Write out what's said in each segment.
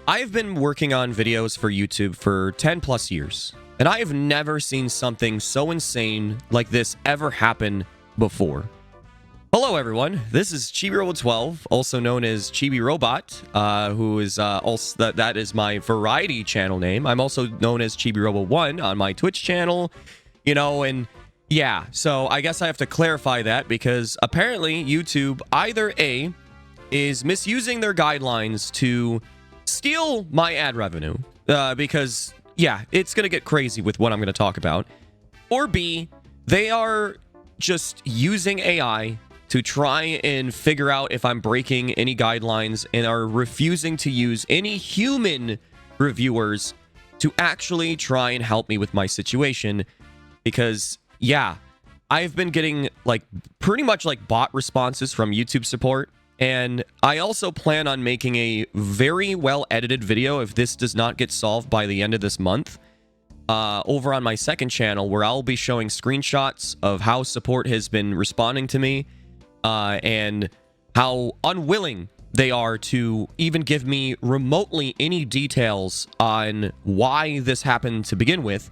I've been working on videos for YouTube for 10 plus years, and I have never seen something so insane like this ever happen before. Hello everyone, this is ChibiRobot12, also known as Chibi Robot, who is also that is my variety channel name. I'm also known as ChibiRobot1 on my Twitch channel, and yeah, so I guess I have to clarify that because apparently YouTube either A, is misusing their guidelines to steal my ad revenue, because yeah, it's gonna get crazy with what I'm gonna talk about, or B, they are just using AI to try and figure out if I'm breaking any guidelines and are refusing to use any human reviewers to actually try and help me with my situation. Because yeah, I've been getting pretty much bot responses from YouTube support, and I also plan on making a very well edited video if this does not get solved by the end of this month, over on my second channel, where I'll be showing screenshots of how support has been responding to me, and how unwilling they are to even give me remotely any details on why this happened to begin with.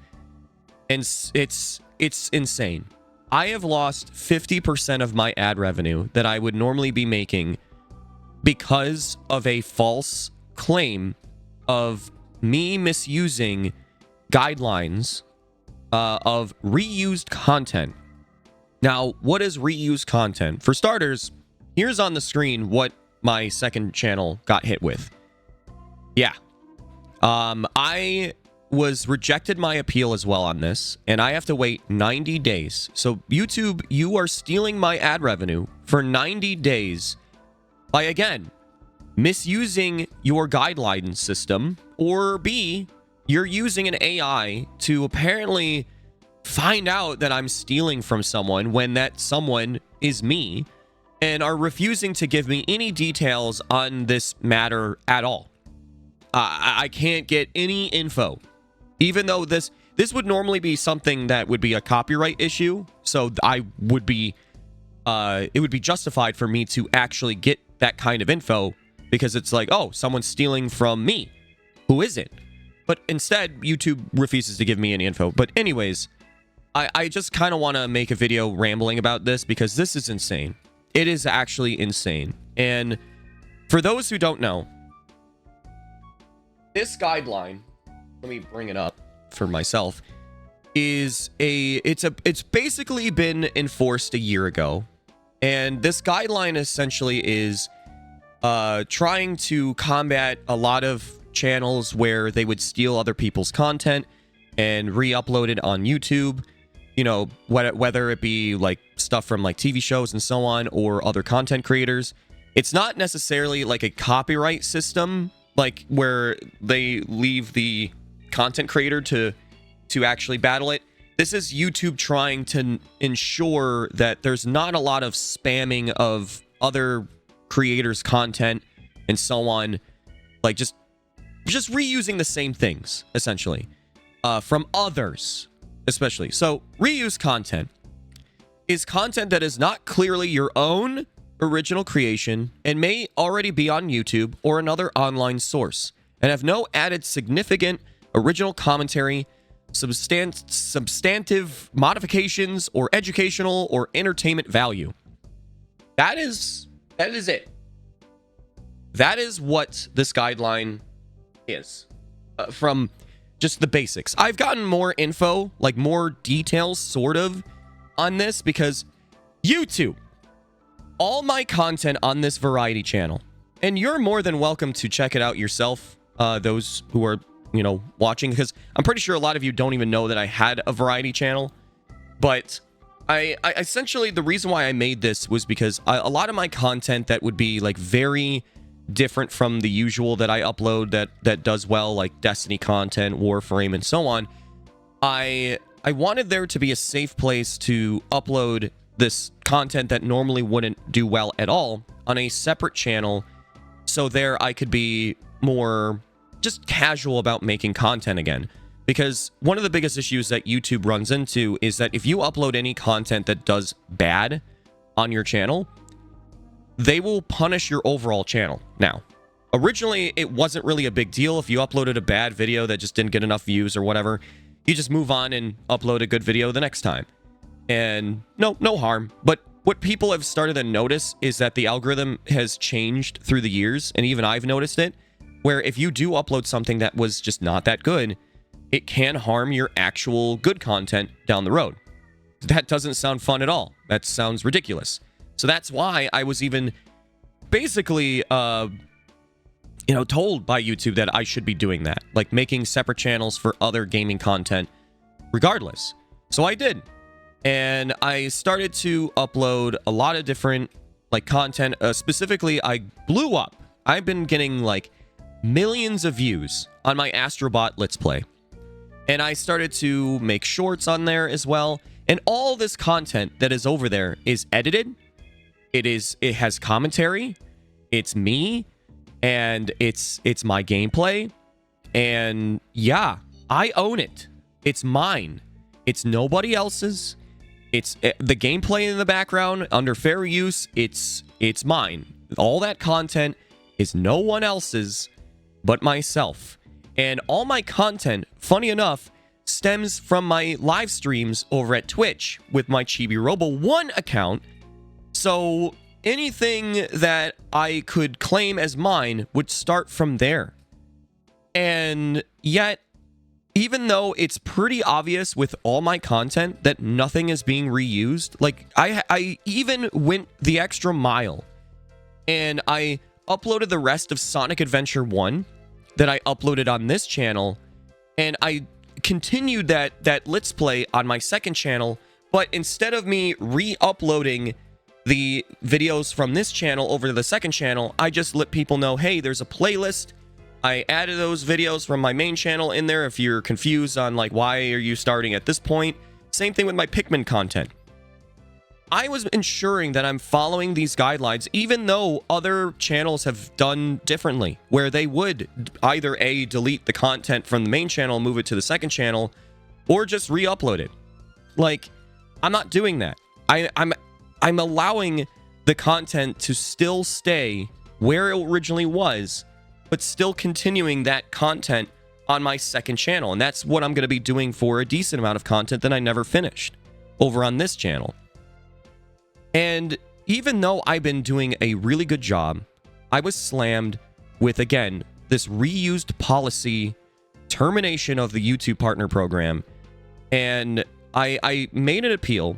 And it's insane. I have lost 50% of my ad revenue that I would normally be making because of a false claim of me misusing guidelines of reused content. Now, what is reused content? For starters, here's on the screen what my second channel got hit with. Yeah. I was rejected my appeal as well on this, and I have to wait 90 days. So YouTube, you are stealing my ad revenue for 90 days by, again, misusing your guideline system, or B, you're using an AI to apparently find out that I'm stealing from someone when that someone is me, and are refusing to give me any details on this matter at all. I can't get any info. Even though this would normally be something that would be a copyright issue, so I would be, it would be justified for me to actually get that kind of info, because it's like, oh, someone's stealing from me. Who is it? But instead, YouTube refuses to give me any info. But anyways, I just kind of want to make a video rambling about this because this is insane. It is actually insane. And for those who don't know, this guideline, let me bring it up for myself, it's basically been enforced a year ago, and this guideline essentially is trying to combat a lot of channels where they would steal other people's content and re-upload it on YouTube, whether it be stuff from TV shows and so on, or other content creators. It's not necessarily a copyright system where they leave the content creator to actually battle it. This is YouTube trying to ensure that there's not a lot of spamming of other creators' content and so on, just reusing the same things essentially from others, especially. So reuse content is content that is not clearly your own original creation and may already be on YouTube or another online source and have no added significant original commentary, substantive modifications, or educational or entertainment value. That is it. That is what this guideline is, from just the basics. I've gotten more info, more details sort of on this, because YouTube, all my content on this variety channel, and you're more than welcome to check it out yourself, those who are watching, because I'm pretty sure a lot of you don't even know that I had a variety channel. But I essentially, the reason why I made this was because a lot of my content that would be very different from the usual that I upload that does well, like Destiny content, Warframe, and so on, I wanted there to be a safe place to upload this content that normally wouldn't do well at all on a separate channel, so there I could be more just casual about making content again. Because one of the biggest issues that YouTube runs into is that if you upload any content that does bad on your channel, they will punish your overall channel now. originally it wasn't really a big deal. If you uploaded a bad video that just didn't get enough views or whatever, you just move on and upload a good video the next time. And no harm. But what people have started to notice is that the algorithm has changed through the years, and even I've noticed it, where if you do upload something that was just not that good, it can harm your actual good content down the road. That doesn't sound fun at all. That sounds ridiculous. So that's why I was even basically, told by YouTube that I should be doing that, like making separate channels for other gaming content regardless. So I did. And I started to upload a lot of different content. Specifically, I blew up. I've been getting millions of views on my Astrobot Let's Play. And I started to make shorts on there as well. And all this content that is over there is edited. It has commentary. It's me. And it's my gameplay. And yeah, I own it. It's mine. It's nobody else's. It's the gameplay in the background under fair use. It's mine. All that content is no one else's but myself. And all my content, funny enough, stems from my live streams over at Twitch with my Chibi Robo 1 account. So anything that I could claim as mine would start from there. And yet, even though it's pretty obvious with all my content that nothing is being reused, I even went the extra mile and I uploaded the rest of Sonic Adventure 1 that I uploaded on this channel, and I continued that Let's Play on my second channel, but instead of me re-uploading the videos from this channel over to the second channel, I just let people know, hey, there's a playlist. I added those videos from my main channel in there if you're confused on why are you starting at this point. Same thing with my Pikmin content. I was ensuring that I'm following these guidelines, even though other channels have done differently, where they would either delete the content from the main channel, move it to the second channel, or just re-upload it. I'm not doing that. I'm allowing the content to still stay where it originally was, but still continuing that content on my second channel. And that's what I'm going to be doing for a decent amount of content that I never finished over on this channel. And even though I've been doing a really good job, I was slammed with, again, this reused policy termination of the YouTube partner program. And I made an appeal.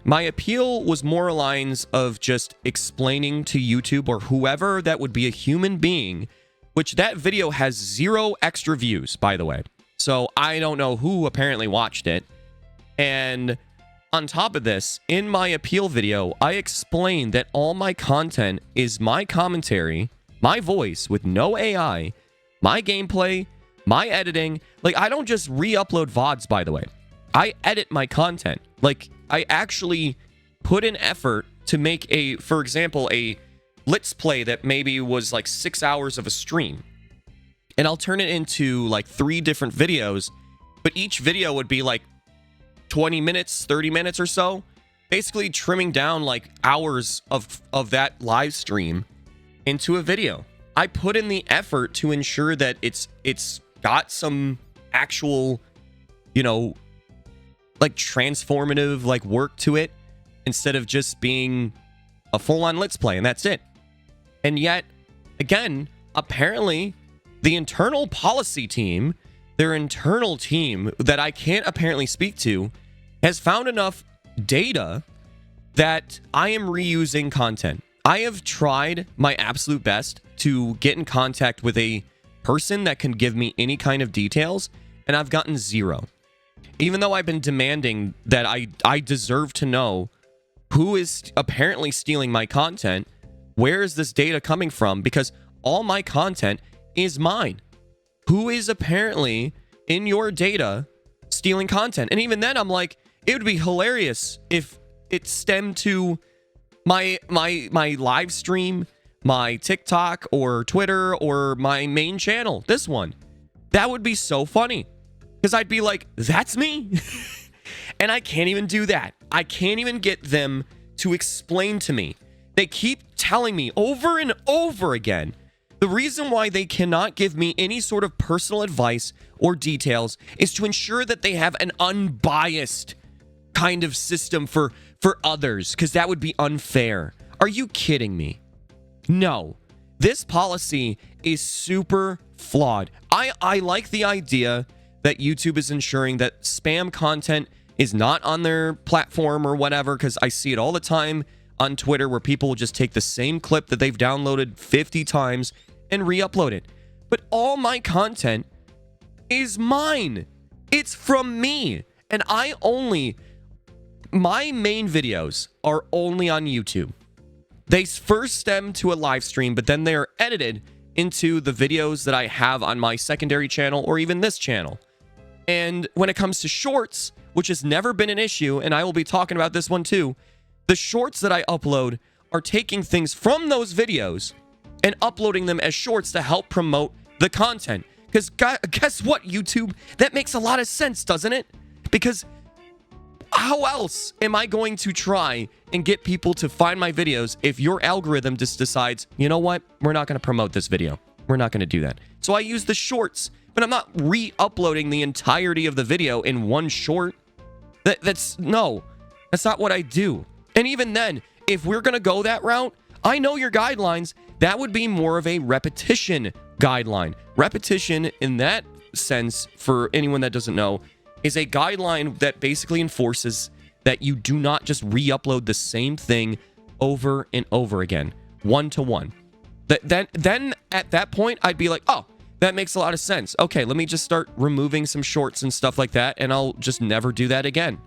My appeal was more lines of just explaining to YouTube or whoever that would be a human being, which that video has 0 extra views, by the way. So I don't know who apparently watched it. And on top of this, in my appeal video, I explained that all my content is my commentary, my voice with no AI, my gameplay, my editing. I don't just re-upload VODs, by the way. I edit my content. I actually put in effort to make for example, a Let's Play that maybe was 6 hours of a stream. And I'll turn it into 3 different videos, but each video would be 20 minutes, 30 minutes or so, basically trimming down hours of that live stream into a video. I put in the effort to ensure that it's got some actual, transformative work to it, instead of just being a full-on Let's Play, and that's it. And yet, again, apparently, the internal policy team, their internal team that I can't apparently speak to, has found enough data that I am reusing content. I have tried my absolute best to get in contact with a person that can give me any kind of details, and I've gotten 0. Even though I've been demanding that I deserve to know who is apparently stealing my content, where is this data coming from? Because all my content is mine. Who is apparently in your data stealing content? And even then, I'm like, it would be hilarious if it stemmed to my live stream, my TikTok or Twitter or my main channel, this one. That would be so funny. Because I'd be like, that's me. And I can't even do that. I can't even get them to explain to me. They keep telling me over and over again The reason why they cannot give me any sort of personal advice or details is to ensure that they have an unbiased kind of system for others, because that would be unfair. Are you kidding me? No. This policy is super flawed. I like the idea that YouTube is ensuring that spam content is not on their platform or whatever, because I see it all the time on Twitter where people will just take the same clip that they've downloaded 50 times and re-upload it. But all my content is mine. It's from me. And my main videos are only on YouTube. They first stem to a live stream, but then they're edited into the videos that I have on my secondary channel or even this channel. And when it comes to shorts, which has never been an issue, and I will be talking about this one too, the shorts that I upload are taking things from those videos and uploading them as shorts to help promote the content. Because guess what, YouTube? That makes a lot of sense, doesn't it? Because how else am I going to try and get people to find my videos if your algorithm just decides, you know what, we're not going to promote this video. We're not going to do that. So I use the shorts, but I'm not re-uploading the entirety of the video in one short. That's not what I do. And even then, if we're going to go that route, I know your guidelines. That would be more of a repetition guideline. Repetition in that sense, for anyone that doesn't know, is a guideline that basically enforces that you do not just re-upload the same thing over and over again, one-to-one. Then at that point, I'd be like, oh, that makes a lot of sense. Okay, let me just start removing some shorts and stuff like that, and I'll just never do that again.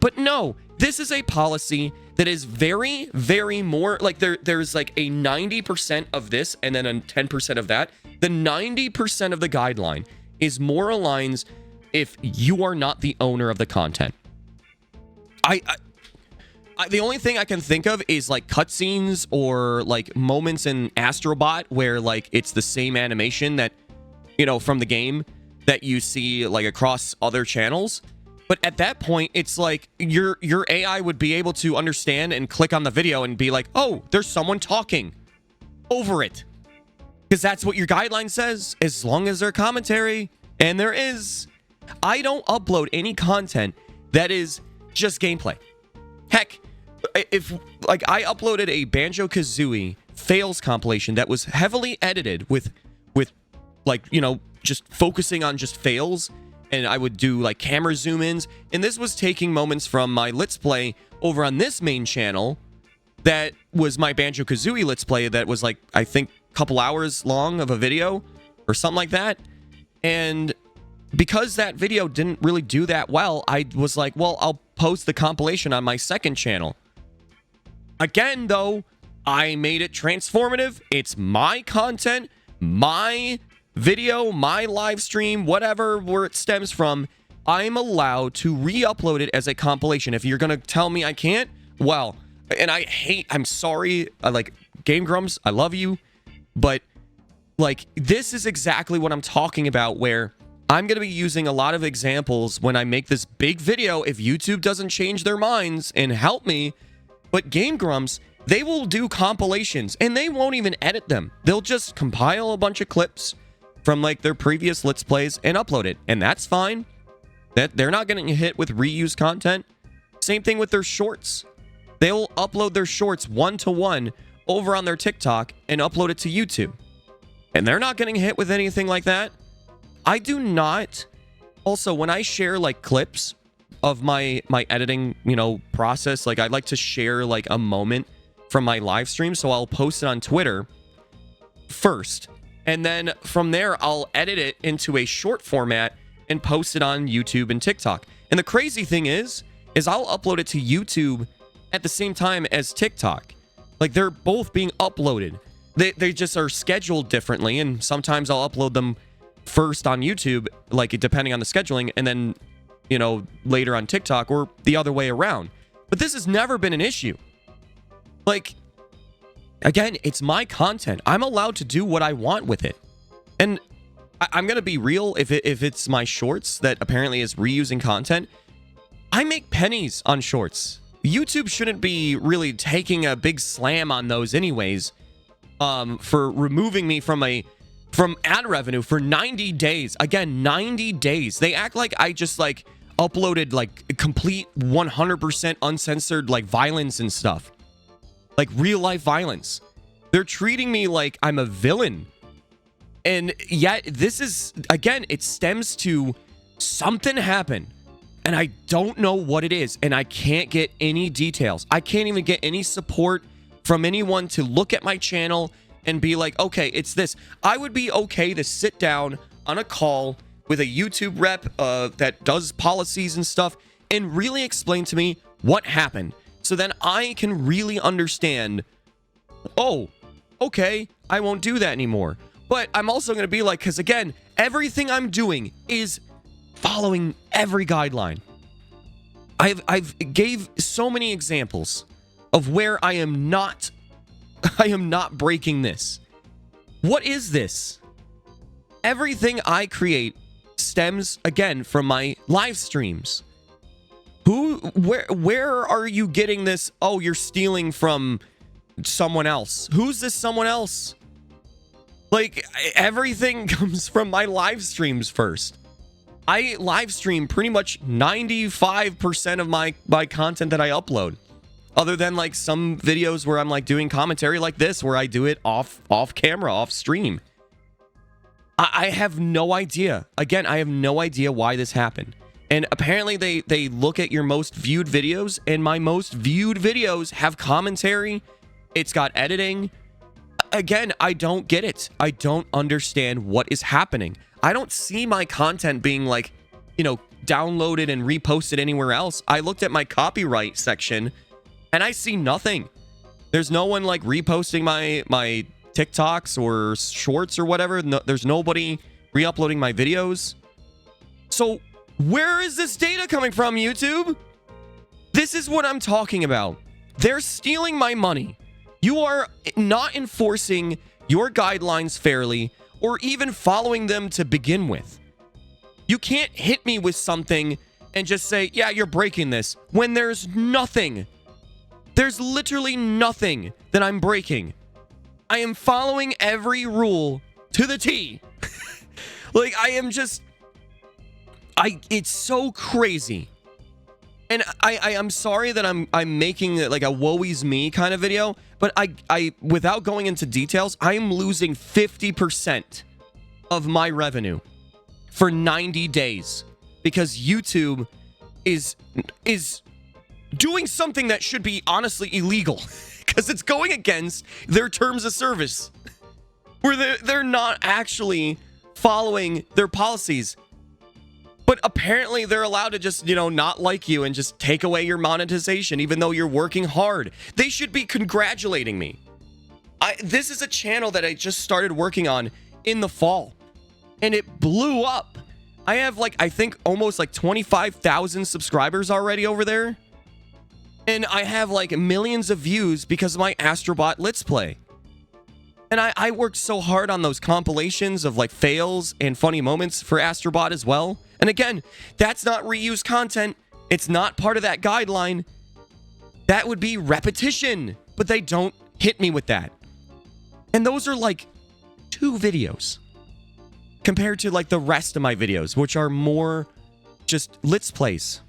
But no, this is a policy that is very, very more, like there's like a 90% of this and then a 10% of that. The 90% of the guideline is more aligns if you are not the owner of the content. The only thing I can think of is like cutscenes or like moments in Astrobot where like it's the same animation that, you know, from the game that you see like across other channels. But at that point, it's like your AI would be able to understand and click on the video and be like, oh, there's someone talking over it. Because that's what your guideline says, as long as there's commentary. And there is. I don't upload any content that is just gameplay. Heck, if like I uploaded a Banjo-Kazooie fails compilation that was heavily edited with like, you know, just focusing on just fails, and I would do like camera zoom ins, and this was taking moments from my Let's Play over on this main channel that was my Banjo-Kazooie Let's Play that was like, I think a couple hours long of a video or something like that. And because that video didn't really do that well, I was like, well, I'll post the compilation on my second channel. Again, though, I made it transformative. It's my content, my video, my live stream, whatever, where it stems from. I'm allowed to re-upload it as a compilation. If you're going to tell me I can't, well, and I'm sorry, like, Game Grumps, I love you, but, like, this is exactly what I'm talking about, where I'm going to be using a lot of examples when I make this big video if YouTube doesn't change their minds and help me. But Game Grumps, they will do compilations and they won't even edit them. They'll just compile a bunch of clips from like their previous Let's Plays and upload it. And that's fine. They're not getting hit with reused content. Same thing with their shorts. They'll upload their shorts one-to-one over on their TikTok and upload it to YouTube. And they're not getting hit with anything like that. I do not. Also, when I share like clips of my editing, you know, process, like I'd like to share like a moment from my live stream, so I'll post it on Twitter first, and then from there I'll edit it into a short format and post it on YouTube and TikTok. And the crazy thing is I'll upload it to YouTube at the same time as TikTok. Like they're both being uploaded. They just are scheduled differently, and sometimes I'll upload them first on YouTube, like depending on the scheduling, and then, you know, later on TikTok, or the other way around. But this has never been an issue. Like, again, it's my content. I'm allowed to do what I want with it. And I'm going to be real, if it's my shorts that apparently is reusing content, I make pennies on shorts. YouTube shouldn't be really taking a big slam on those anyways. for removing me from ad revenue for 90 days. Again, 90 days. They act like I just like uploaded like complete 100% uncensored like violence and stuff. Like real life violence. They're treating me like I'm a villain. And yet this is, again, it stems to something happened. And I don't know what it is. And I can't get any details. I can't even get any support from anyone to look at my channel and be like, okay, it's this. I would be okay to sit down on a call with a YouTube rep that does policies and stuff and really explain to me what happened. So then I can really understand, oh, okay, I won't do that anymore. But I'm also going to be like, because again, everything I'm doing is following every guideline. I've gave so many examples of where I am not breaking this. What is this? Everything I create stems again from my live streams. Where are you getting this? Oh, you're stealing from someone else. Who's this someone else? Like, everything comes from my live streams first. I live stream pretty much 95% of my content that I upload. Other than like some videos where I'm like doing commentary like this, where I do it off camera, off stream. I have no idea. Again, I have no idea why this happened. And apparently they look at your most viewed videos, and my most viewed videos have commentary. It's got editing. Again, I don't get it. I don't understand what is happening. I don't see my content being like, you know, downloaded and reposted anywhere else. I looked at my copyright section and I see nothing. There's no one like reposting my TikToks or shorts or whatever. No, there's nobody re-uploading my videos. So where is this data coming from, YouTube? This is what I'm talking about. They're stealing my money. You are not enforcing your guidelines fairly or even following them to begin with. You can't hit me with something and just say, yeah, you're breaking this, when there's nothing. There's literally nothing that I'm breaking. I am following every rule to the T. Like, I am just... it's so crazy. And I'm sorry that I'm making like a woe is me kind of video, but I without going into details, I am losing 50% of my revenue for 90 days because YouTube is doing something that should be honestly illegal because it's going against their terms of service, where they're not actually following their policies. But apparently they're allowed to just, you know, not like you and just take away your monetization, even though you're working hard. They should be congratulating me. This is a channel that I just started working on in the fall, and it blew up. I have like, I think almost like 25,000 subscribers already over there. And I have like millions of views because of my Astrobot Let's Play. And I worked so hard on those compilations of like fails and funny moments for Astrobot as well. And again, that's not reused content. It's not part of that guideline. That would be repetition, but they don't hit me with that. And those are like 2 videos compared to like the rest of my videos, which are more just Let's Plays.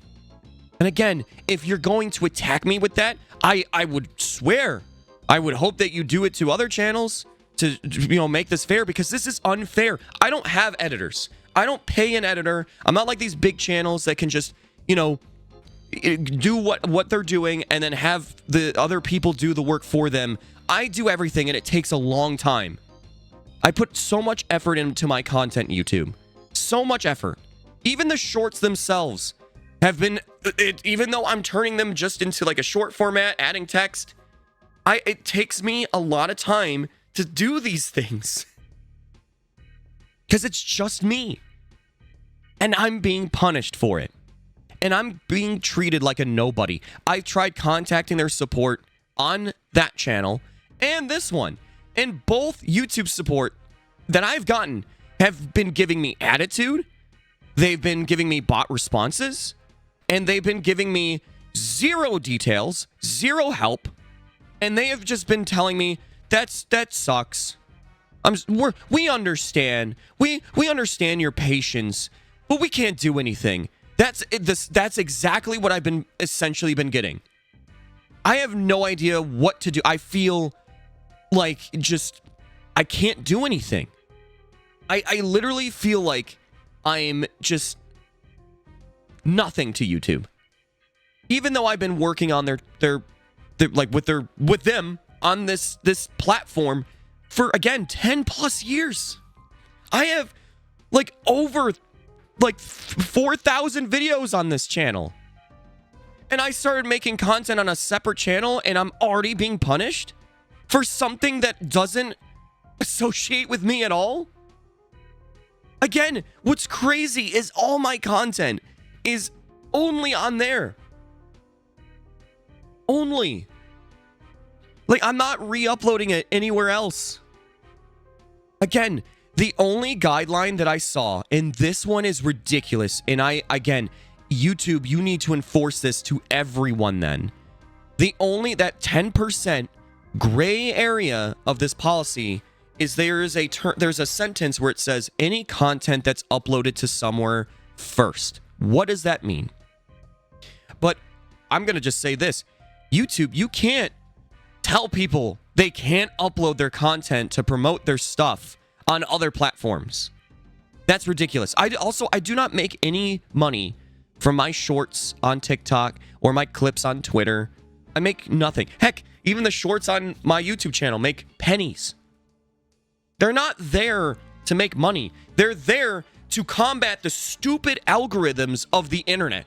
And again, if you're going to attack me with that, I would swear, I would hope that you do it to other channels to, you know, make this fair, because this is unfair. I don't have editors. I don't pay an editor. I'm not like these big channels that can just, you know, do what they're doing and then have the other people do the work for them. I do everything, and it takes a long time. I put so much effort into my content, YouTube. So much effort. Even the shorts themselves have been, even though I'm turning them just into like a short format, adding text, it takes me a lot of time to do these things. Because it's just me. And I'm being punished for it. And I'm being treated like a nobody. I've tried contacting their support on that channel and this one. And both YouTube support that I've gotten have been giving me attitude. They've been giving me bot responses. And they've been giving me zero details, zero help. And they have just been telling me that sucks. We understand. We understand your patience, but we can't do anything. That's exactly what I've been essentially been getting. I have no idea what to do. I feel like just I can't do anything. I literally feel like I'm just nothing to YouTube. Even though I've been working on their like with them on this platform for, again, 10 plus years. I have like over 4,000 videos on this channel. And I started making content on a separate channel, and I'm already being punished for something that doesn't associate with me at all. Again, what's crazy is all my content is only on there. Only. Like, I'm not re-uploading it anywhere else. Again, the only guideline that I saw, and this one is ridiculous, and again, YouTube, you need to enforce this to everyone then. That 10% gray area of this policy is there's a sentence where it says any content that's uploaded to somewhere first. What does that mean? But I'm going to just say this. YouTube, you can't tell people they can't upload their content to promote their stuff on other platforms. That's ridiculous. I do not make any money from my shorts on TikTok or my clips on Twitter. I make nothing. Heck, even the shorts on my YouTube channel make pennies. They're not there to make money. They're there to combat the stupid algorithms of the internet.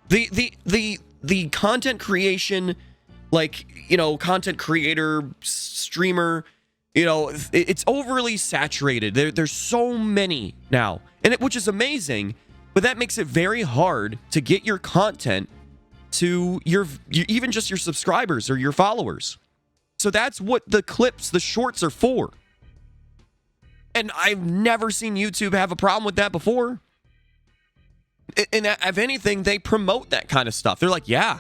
The content creation, content creator, streamer, it's overly saturated. There's so many now, which is amazing, but that makes it very hard to get your content to even just your subscribers or your followers. So that's what the clips, the shorts are for. And I've never seen YouTube have a problem with that before. And if anything, they promote that kind of stuff. They're like, yeah,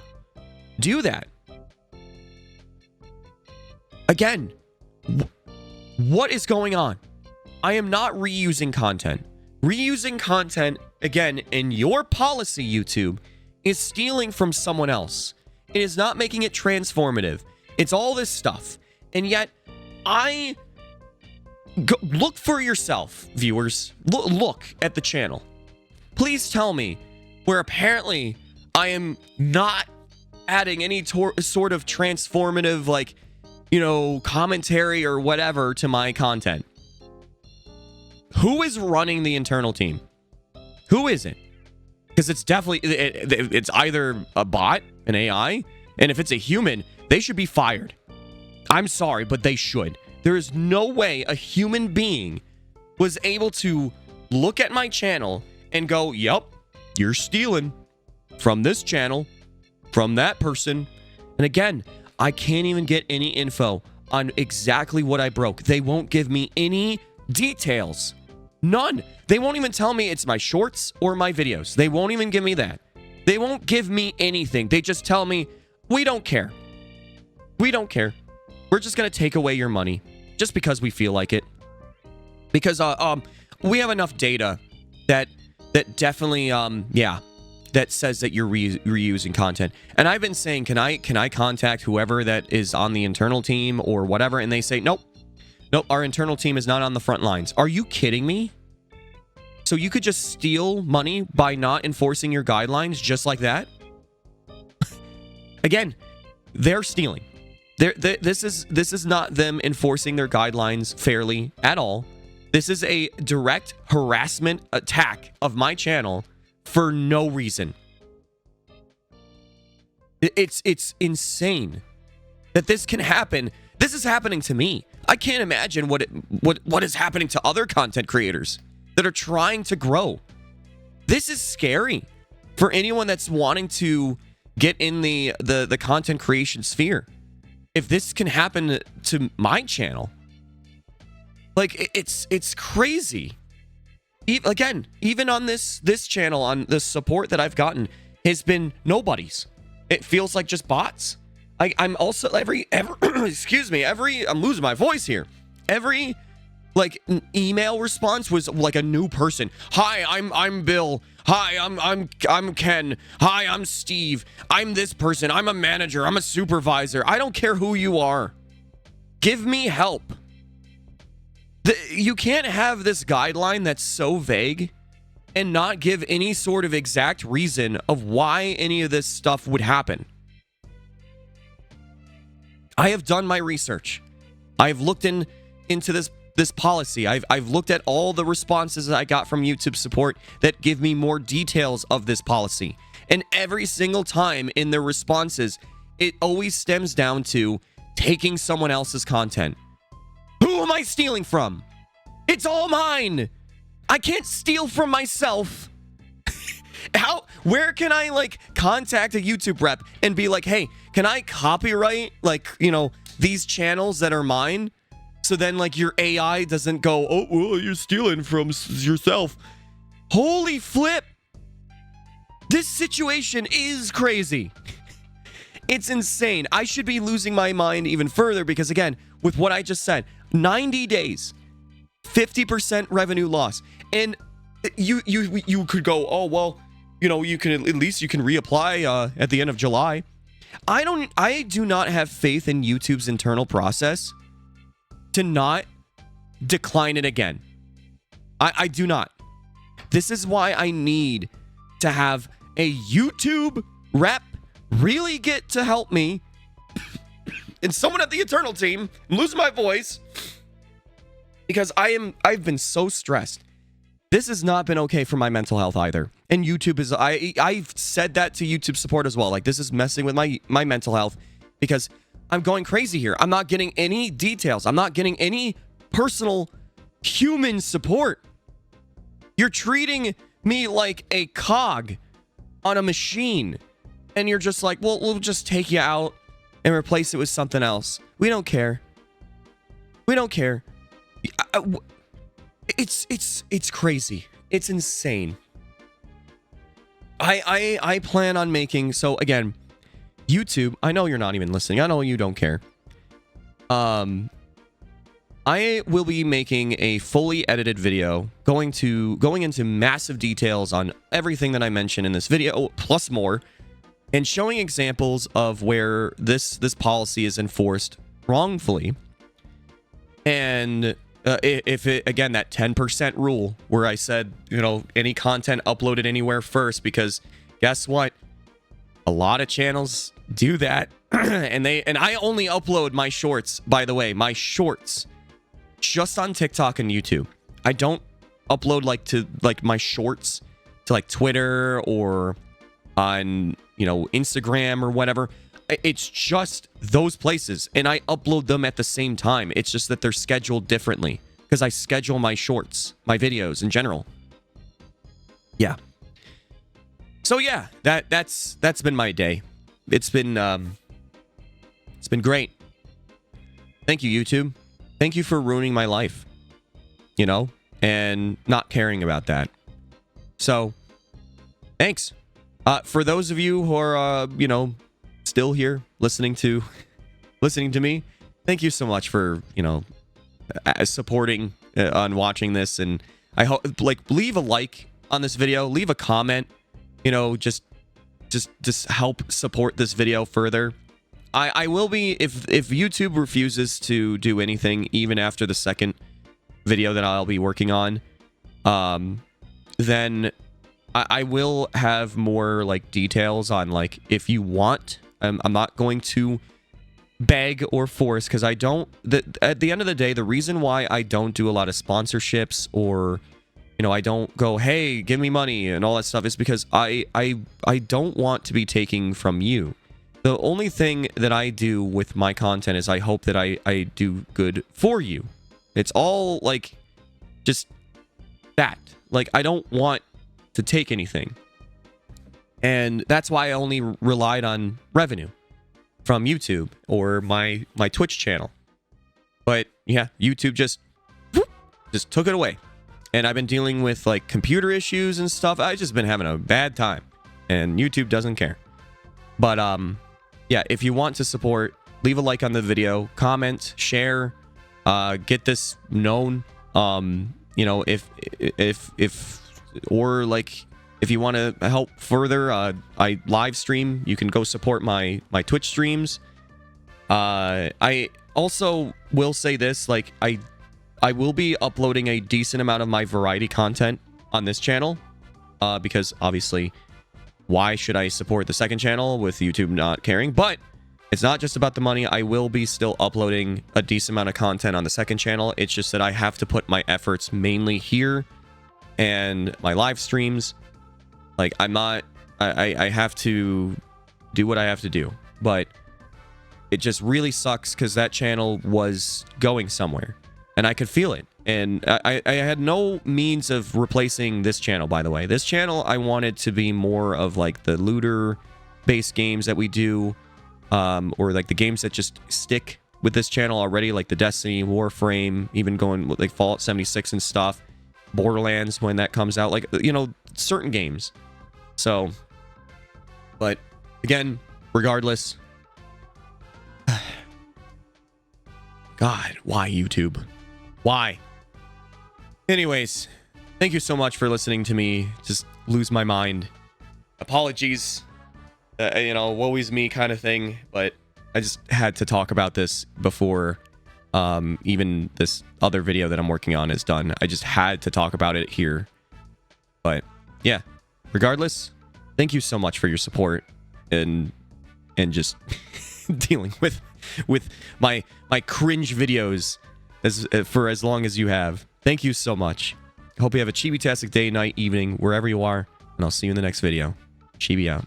do that. Again, what is going on? I am not reusing content. Reusing content, again, in your policy, YouTube, is stealing from someone else. It is not making it transformative. It's all this stuff. And yet, look for yourself, viewers. Look at the channel. Please tell me where apparently I am not adding any sort of transformative, commentary or whatever to my content. Who is running the internal team? Who is it? Because it's definitely, it's either a bot, an AI, and if it's a human, they should be fired. I'm sorry, but they should. There is no way a human being was able to look at my channel and go, yep, you're stealing from this channel, from that person. And again, I can't even get any info on exactly what I broke. They won't give me any details. None. They won't even tell me it's my shorts or my videos. They won't even give me that. They won't give me anything. They just tell me, we don't care. We don't care. We're just going to take away your money just because we feel like it. Because we have enough data that definitely, that says that you're reusing content. And I've been saying, can I contact whoever that is on the internal team or whatever? And they say, nope, our internal team is not on the front lines. Are you kidding me? So you could just steal money by not enforcing your guidelines just like that? Again, they're stealing. This is not them enforcing their guidelines fairly at all. This is a direct harassment attack of my channel for no reason. It's insane that this can happen. This is happening to me. I can't imagine what is happening to other content creators that are trying to grow. This is scary for anyone that's wanting to get in the content creation sphere. If this can happen to my channel, it's crazy. Even on this channel, on the support that I've gotten has been nobody's. It feels like just bots. I'm also every excuse me, I'm losing my voice here. Every like email response was like a new person. Hi, I'm Bill. Hi, I'm Ken. Hi, I'm Steve. I'm this person. I'm a manager. I'm a supervisor. I don't care who you are. Give me help. You can't have this guideline that's so vague and not give any sort of exact reason of why any of this stuff would happen. I have done my research. I've looked into this policy. I've looked at all the responses that I got from YouTube support that give me more details of this policy. And every single time in their responses, it always stems down to taking someone else's content. Who am I stealing from? It's all mine. I can't steal from myself. Where can I like contact a YouTube rep and be like, hey, can I copyright like, these channels that are mine? So then like your AI doesn't go, oh, well, you're stealing from yourself. Holy flip. This situation is crazy. It's insane. I should be losing my mind even further because again, with what I just said, 90 days, 50% revenue loss. And you could go, oh, well, you can at least you can reapply at the end of July. I do not have faith in YouTube's internal process to not decline it again. I do not. This is why I need to have a YouTube rep really get to help me and someone at the internal team. I'm losing my voice because I've been so stressed. This has not been okay for my mental health either. And YouTube is, I've said that to YouTube support as well. Like, this is messing with my mental health because I'm going crazy here. I'm not getting any details. I'm not getting any personal human support. You're treating me like a cog on a machine. And you're just like, well, we'll just take you out and replace it with something else. We don't care. We don't care. It's crazy. It's insane. I plan on making, so again, YouTube, I know you're not even listening. I know you don't care. I will be making a fully edited video going into massive details on everything that I mentioned in this video, plus more, and showing examples of where this policy is enforced wrongfully. And if it, again, that 10% rule where I said, any content uploaded anywhere first, because guess what? A lot of channels do that. and I only upload my shorts, by the way, my shorts just on TikTok and YouTube. I don't upload my shorts to like Twitter or on, Instagram or whatever. It's just those places, and I upload them at the same time. It's just that they're scheduled differently because I schedule my shorts, my videos in general. Yeah. So yeah, that's been my day. It's been great. Thank you, YouTube. Thank you for ruining my life, and not caring about that. So, thanks. For those of you who are, still here listening to me, thank you so much for supporting on watching this. And I hope leave a like on this video, leave a comment, just help support this video further. I will be, if YouTube refuses to do anything even after the second video that I'll be working on, then I will have more details on if you want. I'm not going to beg or force, because I don't. At the end of the day, the reason why I don't do a lot of sponsorships or I don't go, hey, give me money and all that stuff is because I don't want to be taking from you. The only thing that I do with my content is I hope that I do good for you. It's all just that. I don't want to take anything. And that's why I only relied on revenue from YouTube or my Twitch channel. But yeah, YouTube just took it away. And I've been dealing with computer issues and stuff. I've just been having a bad time. And YouTube doesn't care. But yeah, if you want to support, leave a like on the video, comment, share, get this known. You know, or like if you want to help further, I live stream. You can go support my Twitch streams. I also will say this, like I will be uploading a decent amount of my variety content on this channel, because obviously, why should I support the second channel with YouTube not caring? But it's not just about the money. I will be still uploading a decent amount of content on the second channel. It's just that I have to put my efforts mainly here and my live streams. Like, I'm not... I have to do what I have to do. But it just really sucks because that channel was going somewhere. And I could feel it. And I had no means of replacing this channel, by the way. This channel, I wanted to be more of, like, the looter-based games that we do. Or like the games that just stick with this channel already, like the Destiny, Warframe, even going with like Fallout 76 and stuff, Borderlands when that comes out, like, you know, certain games. So, but again, regardless, God, why YouTube? Why? Anyways, thank you so much for listening to me just lose my mind. Apologies. You know, woe is me kind of thing, but I just had to talk about this before even this other video that I'm working on is done. I just had to talk about it here. But yeah, regardless, thank you so much for your support and just dealing with my cringe videos for as long as you have. Thank you so much. Hope you have a chibi-tastic day, night, evening, wherever you are, and I'll see you in the next video. Chibi out.